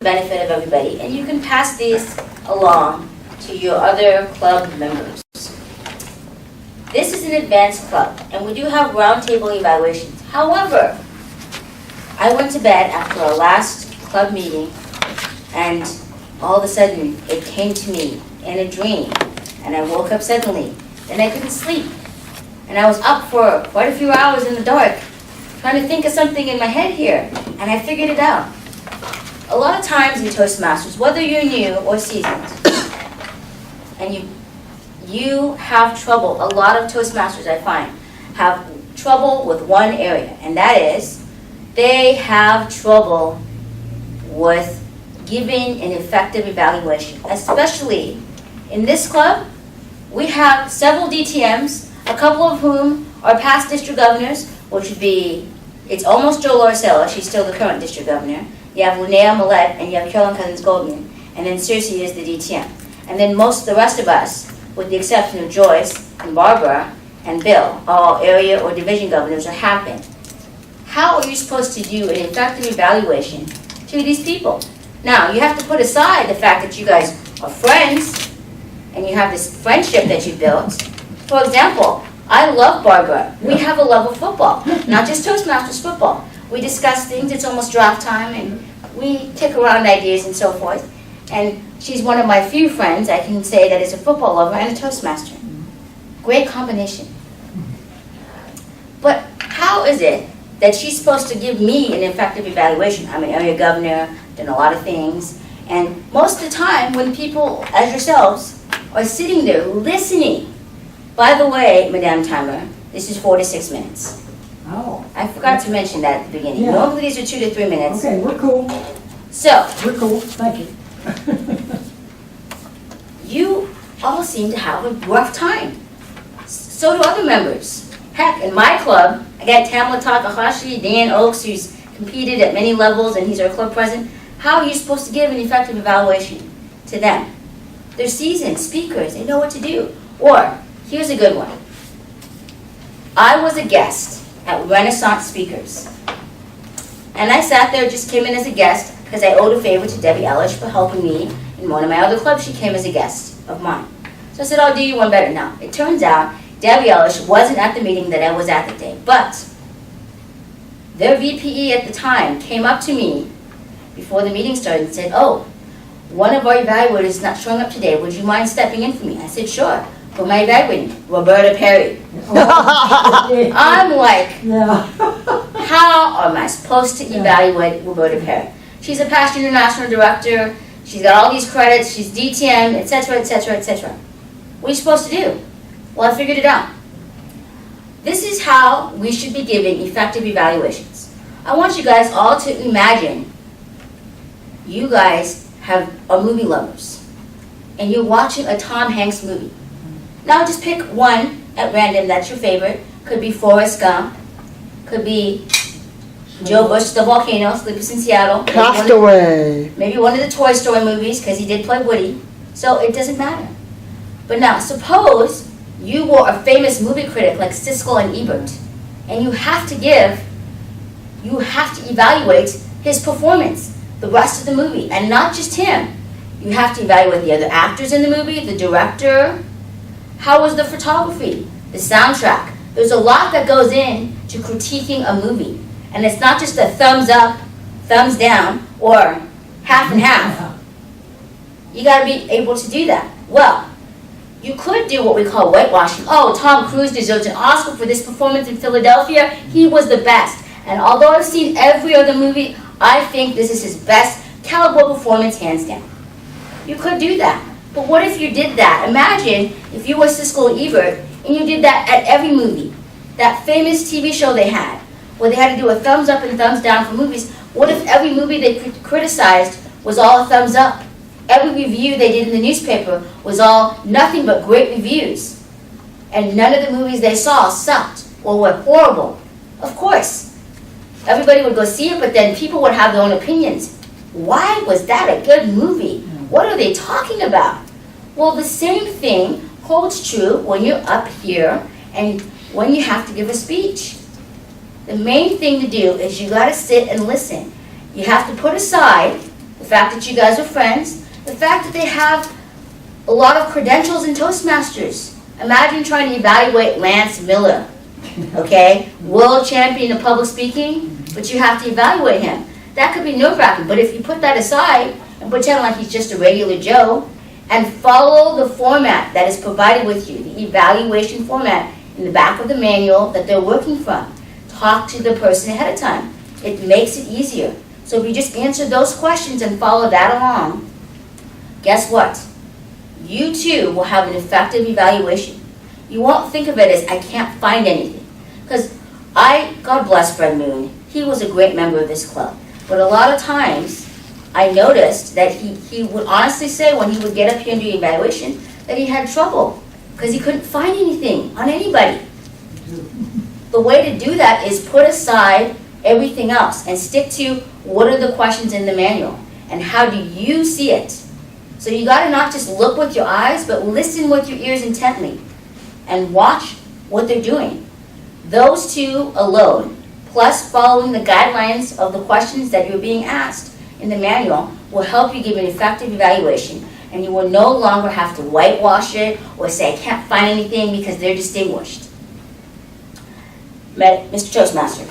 benefit of everybody, and you can pass these along to your other club members. This is an advanced club, and we do have roundtable evaluations. However, I went to bed after our last club meeting, and all of a sudden, it came to me in a dream, and I woke up suddenly, and I couldn't sleep. And I was up for quite a few hours in the dark, trying to think of something in my head here, and I figured it out. A lot of times in Toastmasters, whether you're new or seasoned, and you have trouble, a lot of Toastmasters I find have trouble with one area, and that is they have trouble with giving an effective evaluation. Especially in this club, we have several DTMs, a couple of whom are past district governors, which would be, it's almost Joe Lorcella, she's still the current district governor. You have Linnea Millette, and you have Carolyn Cousins-Goldman, and then Circe is the DTM. And then most of the rest of us, with the exception of Joyce and Barbara and Bill, all area or division governors, or have been. How are you supposed to do an effective evaluation to these people? Now, you have to put aside the fact that you guys are friends, and you have this friendship that you built. For example, I love Barbara. We have a love of football, not just Toastmasters football. We discuss things, it's almost draft time, and we kick around ideas and so forth. And she's one of my few friends I can say that is a football lover and a Toastmaster. Great combination. But how is it that she's supposed to give me an effective evaluation? I'm an area governor, done a lot of things, and most of the time when people, as yourselves, are sitting there listening. By the way, Madame Timer, this is 4 to 6 minutes. Oh. I forgot to mention that at the beginning. Yeah. Normally these are 2 to 3 minutes. Okay, we're cool. So, We're cool. Thank you. you all seem to have a rough time. So do other members. Heck, in my club, I got Tamla Takahashi, Dan Oaks, who's competed at many levels, and he's our club president. How are you supposed to give an effective evaluation to them? They're seasoned speakers. They know what to do. Or, here's a good one. I was a guest at Renaissance Speakers. And I sat there, just came in as a guest, because I owed a favor to Debbie Ellish for helping me in one of my other clubs. She came as a guest of mine. So I said, I'll do you one better. Now, it turns out Debbie Ellish wasn't at the meeting that I was at that day, but their VPE at the time came up to me before the meeting started and said, oh, one of our evaluators is not showing up today. Would you mind stepping in for me? I said, sure. For my evaluating, Roberta Perry. I'm like, Yeah. how am I supposed to evaluate Roberta Perry? She's a past international director. She's got all these credits. She's DTM, etc., etc., etc. What are you supposed to do? Well, I figured it out. This is how we should be giving effective evaluations. I want you guys all to imagine you guys are movie lovers, and you're watching a Tom Hanks movie. Now just pick one at random that's your favorite. Could be Forrest Gump. Could be Joe Bush, The Volcano, Sleepless in Seattle. Castaway. Maybe one of the Toy Story movies, because he did play Woody. So it doesn't matter. But now, suppose you were a famous movie critic like Siskel and Ebert, and you have to evaluate his performance, the rest of the movie, and not just him. You have to evaluate the other actors in the movie, the director. How was the photography, the soundtrack? There's a lot that goes in to critiquing a movie. And it's not just a thumbs up, thumbs down, or half and half. You got to be able to do that. Well, you could do what we call whitewashing. Oh, Tom Cruise deserves an Oscar for this performance in Philadelphia. He was the best. And although I've seen every other movie, I think this is his best caliber performance, hands down. You could do that. But what if you did that? Imagine if you were Siskel and Ebert and you did that at every movie. That famous TV show they had, where they had to do a thumbs up and thumbs down for movies. What if every movie they criticized was all a thumbs up? Every review they did in the newspaper was all nothing but great reviews. And none of the movies they saw sucked or were horrible. Of course, everybody would go see it, but then people would have their own opinions. Why was that a good movie? What are they talking about? Well, the same thing holds true when you're up here and when you have to give a speech. The main thing to do is you got to sit and listen. You have to put aside the fact that you guys are friends, the fact that they have a lot of credentials in Toastmasters. Imagine trying to evaluate Lance Miller, okay? World champion of public speaking, but you have to evaluate him. That could be nerve-wracking, but if you put that aside and pretend like he's just a regular Joe and follow the format that is provided with you, the evaluation format in the back of the manual that they're working from. Talk to the person ahead of time. It makes it easier. So if you just answer those questions and follow that along, guess what? You too will have an effective evaluation. You won't think of it as, I can't find anything. Because God bless Fred Moon, he was a great member of this club. But a lot of times, I noticed that he would honestly say when he would get up here and do evaluation, that he had trouble because he couldn't find anything on anybody. The way to do that is put aside everything else and stick to what are the questions in the manual and how do you see it. So you got to not just look with your eyes, but listen with your ears intently and watch what they're doing. Those two alone, plus following the guidelines of the questions that you're being asked in the manual, will help you give an effective evaluation, and you will no longer have to whitewash it or say, I can't find anything because they're distinguished. Mr. Toastmaster.